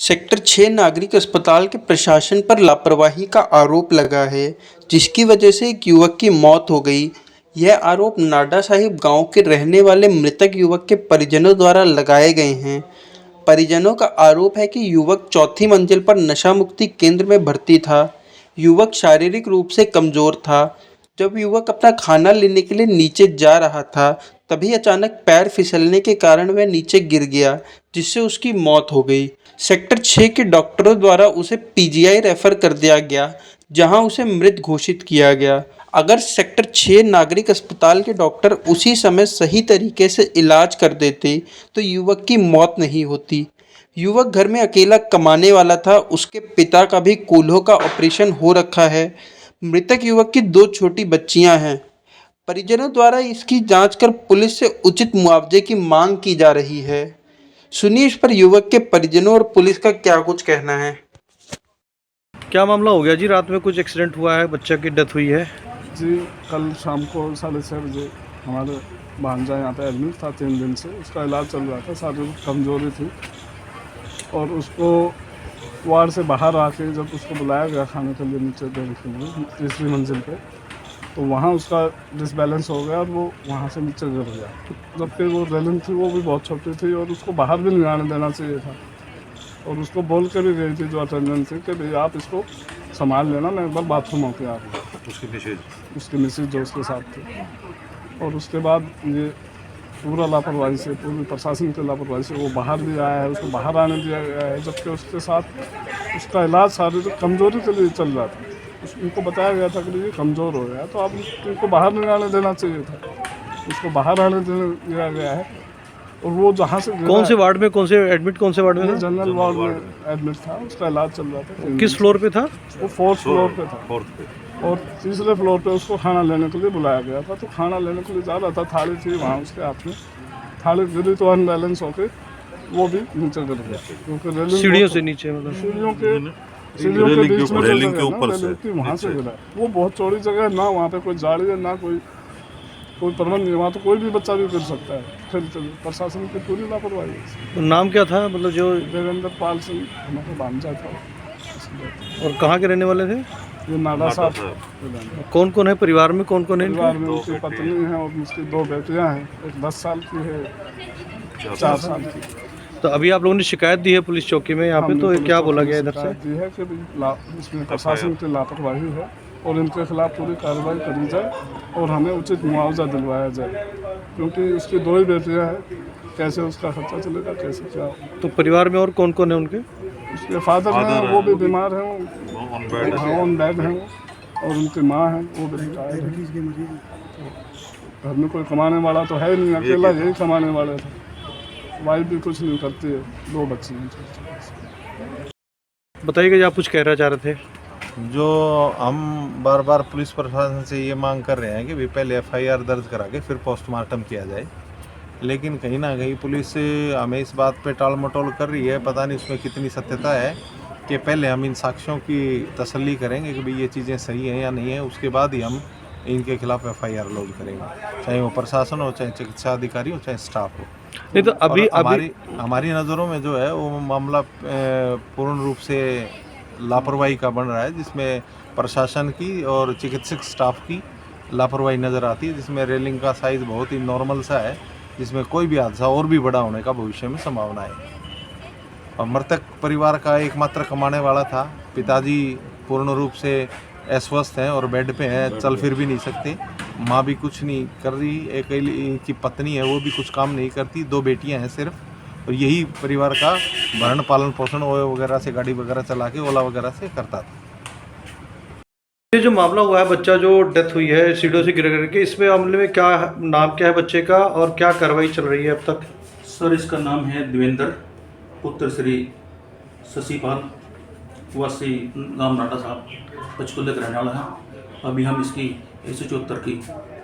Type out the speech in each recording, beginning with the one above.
Sector 6 नागरिक अस्पताल के प्रशासन पर लापरवाही का आरोप लगा है, जिसकी वजह से एक युवक की मौत हो गई। यह आरोप नाडा साहिब गांव के रहने वाले मृतक युवक के परिजनों द्वारा लगाए गए हैं। परिजनों का आरोप है कि युवक चौथी मंजिल पर नशा मुक्ति केंद्र में भर्ती था। युवक शारीरिक रूप से कमजोर था। जब युवक अपना खाना लेने के लिए नीचे जा रहा था, तभी अचानक पैर फिसलने के कारण वह नीचे गिर गया, जिससे उसकी मौत हो गई। सेक्टर 6 के डॉक्टरों द्वारा उसे पीजीआई रेफर कर दिया गया, जहां उसे मृत घोषित किया गया। अगर सेक्टर 6 नागरिक अस्पताल के डॉक्टर उसी समय सही तरीके से इलाज कर देते, तो युवक की मौत नहीं होती। युवक घर में अकेला कमाने वाला था। उसके पिता का भी कूल्हों का ऑपरेशन हो रखा है। मृतक युवक की 2 छोटी बच्चियां हैं। परिजनों द्वारा इसकी जांच कर पुलिस से उचित मुआवजे की मांग की जा रही है। सुनिए इस पर युवक के परिजनों और पुलिस का क्या कुछ कहना है। क्या मामला हो गया जी? रात में कुछ एक्सीडेंट हुआ है, बच्चे की डेथ हुई है। जी, कल शाम को 6:30 बजे हमारे भांजा यहाँ पे एडमिट था 3 दिन से। उसका इलाज चल रहा था, शारीरिक कमजोरी थी और उसको वार्ड से बाहर आके जब उसको बुलाया गया खाने के लिए नीचे देने के लिए तीसरी मंजिल पे, तो वहाँ उसका डिसबैलेंस हो गया और वो वहाँ से नीचे गिर गया। जबकि वो रेलिंग थी वो भी बहुत छोटी थी और उसको बाहर भी नहीं आने देना चाहिए था। और उसको बोल कर भी गई थी जो अटेंडेंट थी कि भाई आप इसको संभाल लेना, मैं एक बार बाथरूम होके आ रहा हूँ। उसकी मिसेज जो उसके साथ थी। और उसके बाद ये पूरा लापरवाही से, पूरी प्रशासन की लापरवाही से वो बाहर भी आया है, उसको बाहर आने दिया गया है। जबकि उसके साथ उसका इलाज शारीरिक कमजोरी के लिए चल रहा था। उनको बताया गया था कि ये कमज़ोर हो गया, तो आप उनको बाहर नहीं आने देना चाहिए था। उसको बाहर आने दिया गया है। और वो जहाँ से कौन से वार्ड में, कौन से वार्ड में था? जनरल वार्ड में एडमिट था। उसका इलाज चल रहा था। किस फ्लोर पे था? वो 4th फ्लोर पे था। और तीसरे फ्लोर पे उसको खाना लेने के लिए बुलाया गया था। तो खाना लेने के लिए जा रहा था, थाली थी वहाँ उसके हाथ में, थाली गिरी तो अनबैलेंस होके वो भी नीचे गिर गया। क्योंकि सीढ़ियों से नीचे, मतलब सीढ़ियों के बीच में रेलिंग के ऊपर से वहाँ से गिरा। वो बहुत चौड़ी जगह है ना, वहाँ पे कोई जाली है ना कोई प्रबंध नहीं। वहाँ तो कोई भी बच्चा भी गिर सकता है। फिर प्रशासन की पूरी लापरवाही है। तो नाम क्या था, मतलब जो? देवेंद्र पाल सिंह हमारा भांजा था। और कहाँ के रहने वाले थे? ये नाडा साहब। कौन कौन है परिवार में, कौन कौन है? परिवार में उसकी पत्नी है और उसकी 2 बेटियां हैं। एक 10 साल की है, 4 साल की। तो अभी आप लोगों ने शिकायत दी है पुलिस चौकी में यहाँ पे, तो क्या बोला गया इधर से? दी है कि इसमें प्रशासन की लापरवाही है और इनके खिलाफ पूरी कार्रवाई करी जाए और हमें उचित मुआवजा दिलवाया जाए। क्योंकि उसकी 2 ही बेटियां हैं, कैसे उसका खर्चा चलेगा, कैसे क्या। तो परिवार में और कौन कौन है उनके? उसके फादर हैं, वो भी बीमार हैं, ऑन बेड हैं। और उनकी माँ है, वो भी रिटायर्ड है। घर में कोई कमाने वाला तो है नहीं, अकेला यही कमाने वाला था। वाइफ भी कुछ नहीं करती है, 2 बच्चे हैं। बताइएगा जी, आप कुछ कहना चाह रहे थे? जो हम बार बार पुलिस प्रशासन से ये मांग कर रहे हैं कि भाई पहले एफआईआर दर्ज करा के फिर पोस्टमार्टम किया जाए, लेकिन कहीं ना कहीं पुलिस हमें इस बात पे टाल मटोल कर रही है। पता नहीं उसमें कितनी सत्यता है कि पहले हम इन साक्ष्यों की तसल्ली करेंगे कि भाई ये चीज़ें सही हैं या नहीं है, उसके बाद ही हम इनके खिलाफ एफआईआर लॉन्च करेंगे, चाहे वो प्रशासन हो, चाहे चिकित्सा अधिकारी हो, चाहे स्टाफ हो। नहीं तो अभी हमारी नज़रों में जो है वो मामला पूर्ण रूप से लापरवाही का बन रहा है, जिसमें प्रशासन की और चिकित्सक स्टाफ की लापरवाही नज़र आती है, जिसमें रेलिंग का साइज़ बहुत ही नॉर्मल सा है, जिसमें कोई भी हादसा और भी बड़ा होने का भविष्य में संभावना है। और मृतक परिवार का एकमात्र कमाने वाला था। पिताजी पूर्ण रूप से अस्वस्थ हैं और बेड पे हैं, चल फिर भी नहीं सकते। माँ भी कुछ नहीं कर रही, एक की पत्नी है वो भी कुछ काम नहीं करती, 2 बेटियां हैं सिर्फ। और यही परिवार का भरण पालन पोषण ओयो वगैरह से, गाड़ी वगैरह चला के, ओला वगैरह से करता था। ये जो मामला हुआ है, बच्चा जो डेथ हुई है सीढ़ियों से गिर करके, इसमें मामले में क्या नाम क्या है बच्चे का और क्या कार्रवाई चल रही है अब तक? सर, इसका नाम है देवेंद्र, पुत्र श्री शशिपाल, वासी गांव नाडा साहब, पंचकुले का रहने वाला है। अभी हम इसकी 174 की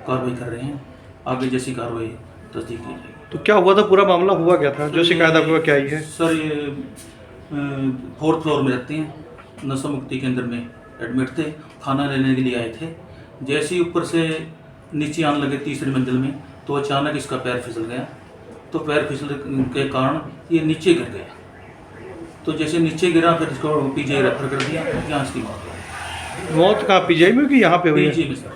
कार्रवाई कर रहे हैं। आगे जैसी कार्रवाई तस्दीक की जाएगी। तो क्या हुआ था, पूरा मामला हुआ क्या था, जो शिकायत आपको क्या आई है? सर, ये 4th फ्लोर में रहते हैं, नशा मुक्ति केंद्र में एडमिट थे, खाना लेने के लिए आए थे। जैसे ही ऊपर से नीचे आने लगे तीसरी मंजिल में, तो अचानक इसका पैर फिसल गया। तो पैर फिसल के कारण ये नीचे गिर गया। तो जैसे नीचे गिरा फिर इसको पीजीआई रेफर कर दिया, यहाँ इसकी मौत हो गई। मौत कहाँ पीजीआई में कि यहाँ पे हुई है? पीजीआई में सर।